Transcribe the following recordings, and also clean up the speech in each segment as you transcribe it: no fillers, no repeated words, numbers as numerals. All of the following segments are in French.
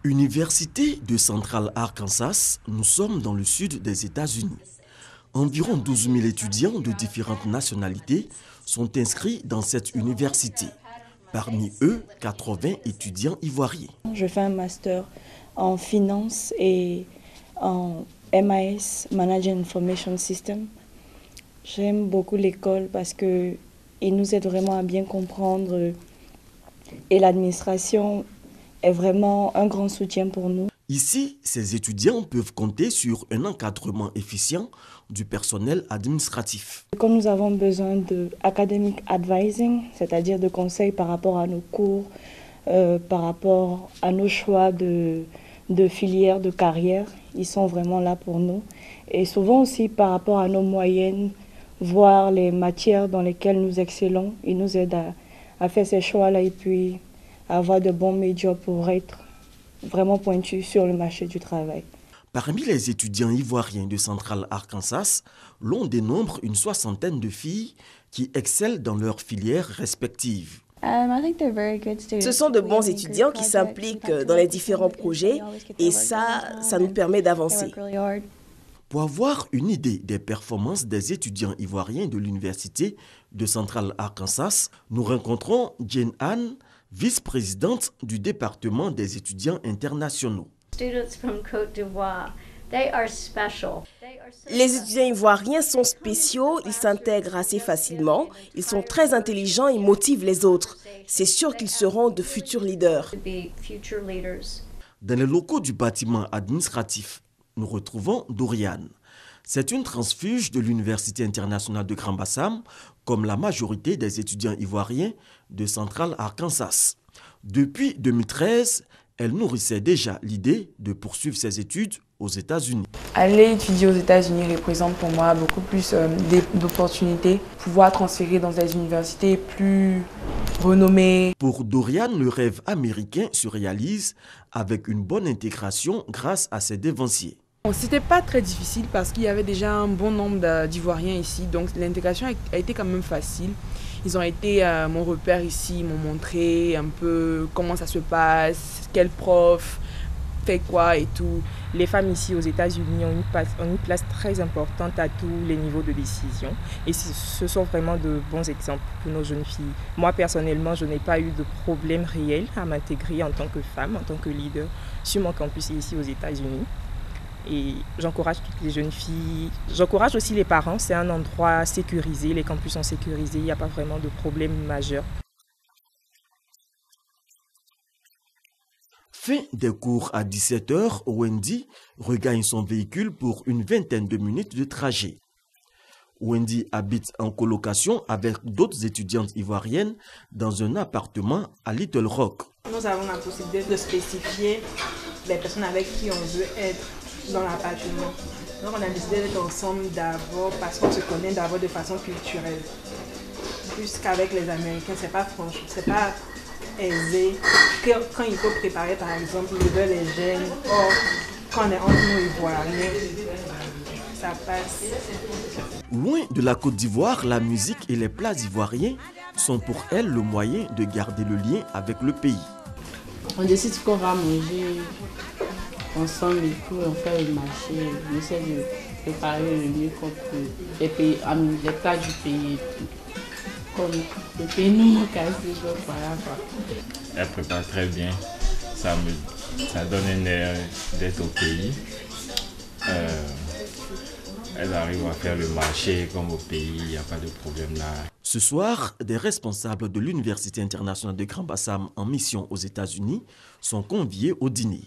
Université de Central Arkansas, nous sommes dans le sud des États-Unis. Environ 12 000 étudiants de différentes nationalités sont inscrits dans cette université. Parmi eux, 80 étudiants ivoiriens. Je fais un master en finance et en MIS, Management Information System. J'aime beaucoup l'école parce qu'il nous aide vraiment à bien comprendre et l'administration est vraiment un grand soutien pour nous. Ici, ces étudiants peuvent compter sur un encadrement efficient du personnel administratif. Quand nous avons besoin de academic advising, c'est-à-dire de conseils par rapport à nos cours, par rapport à nos choix de filières, de carrière, ils sont vraiment là pour nous. Et souvent aussi par rapport à nos moyennes, voir les matières dans lesquelles nous excellons, ils nous aident à faire ces choix-là et puis avoir de bons médias pour être vraiment pointus sur le marché du travail. Parmi les étudiants ivoiriens de Central Arkansas, l'on dénombre une soixantaine de filles qui excellent dans leurs filières respectives. Ce sont de bons étudiants qui s'impliquent dans les différents projets et ça nous permet d'avancer. Pour avoir une idée des performances des étudiants ivoiriens de l'Université de Central Arkansas, nous rencontrons Jane Anne, vice-présidente du département des étudiants internationaux. Les étudiants ivoiriens sont spéciaux, ils s'intègrent assez facilement, ils sont très intelligents et motivent les autres. C'est sûr qu'ils seront de futurs leaders. Dans les locaux du bâtiment administratif, nous retrouvons Doriane. C'est une transfuge de l'Université internationale de Grand Bassam, comme la majorité des étudiants ivoiriens de Central Arkansas. Depuis 2013, elle nourrissait déjà l'idée de poursuivre ses études aux États-Unis. Aller étudier aux États-Unis représente pour moi beaucoup plus d'opportunités, pouvoir transférer dans des universités plus renommées. Pour Doriane, le rêve américain se réalise avec une bonne intégration grâce à ses dévanciers. C'était pas très difficile parce qu'il y avait déjà un bon nombre d'Ivoiriens ici, donc l'intégration a été quand même facile. Ils ont été mon repère ici, ils m'ont montré un peu comment ça se passe, quel prof fait quoi et tout. Les femmes ici aux États-Unis ont une place très importante à tous les niveaux de décision et ce sont vraiment de bons exemples pour nos jeunes filles. Moi personnellement, je n'ai pas eu de problème réel à m'intégrer en tant que femme, en tant que leader sur mon campus ici aux États-Unis. Et j'encourage toutes les jeunes filles, j'encourage aussi les parents, c'est un endroit sécurisé, les campus sont sécurisés, il n'y a pas vraiment de problème majeur. Fin des cours à 17 h, Wendy regagne son véhicule pour une vingtaine de minutes de trajet. Wendy habite en colocation avec d'autres étudiantes ivoiriennes dans un appartement à Little Rock. Nous avons la possibilité de spécifier les personnes avec qui on veut être dans l'appartement. Donc on a décidé d'être ensemble d'abord parce qu'on se connaît d'abord de façon culturelle. Plus qu'avec les Américains, c'est pas franche, c'est pas aisé. Quand il faut préparer par exemple le beurre les gènes, or quand on est entre nous Ivoiriens, ça passe. Loin de la Côte d'Ivoire, la musique et les plats ivoiriens sont pour elle le moyen de garder le lien avec le pays. On décide ce qu'on va manger ensemble et tout, on fait le marché, on essaie de préparer le mieux qu'on peut, les plats du pays et tout. Comme le pays nous manque assez, donc voilà quoi. Elle prépare très bien, ça donne un air d'être au pays. Elle arrive à faire le marché comme au pays, il n'y a pas de problème là. Ce soir, des responsables de l'Université internationale de Grand Bassam en mission aux États-Unis sont conviés au dîner.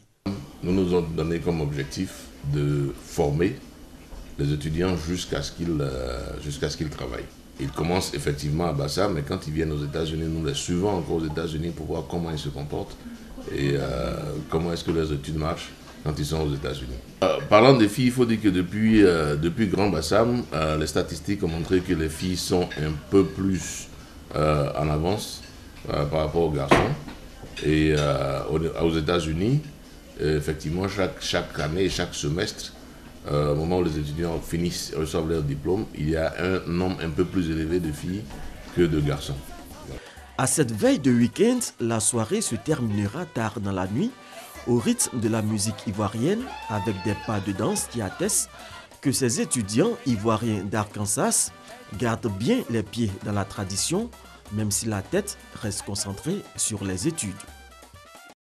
Nous nous avons donné comme objectif de former les étudiants jusqu'à ce qu'ils travaillent. Ils commencent effectivement à Bassam, mais quand ils viennent aux États-Unis, nous les suivons encore aux États-Unis pour voir comment ils se comportent et comment est-ce que leurs études marchent quand ils sont aux États-Unis. Parlant des filles, il faut dire que depuis Grand Bassam, les statistiques ont montré que les filles sont un peu plus en avance par rapport aux garçons. Et aux États-Unis, effectivement, chaque année et chaque semestre, au moment où les étudiants reçoivent leur diplôme, il y a un nombre un peu plus élevé de filles que de garçons. À cette veille de week-end, la soirée se terminera tard dans la nuit au rythme de la musique ivoirienne avec des pas de danse qui attestent que ces étudiants ivoiriens d'Arkansas gardent bien les pieds dans la tradition, même si la tête reste concentrée sur les études.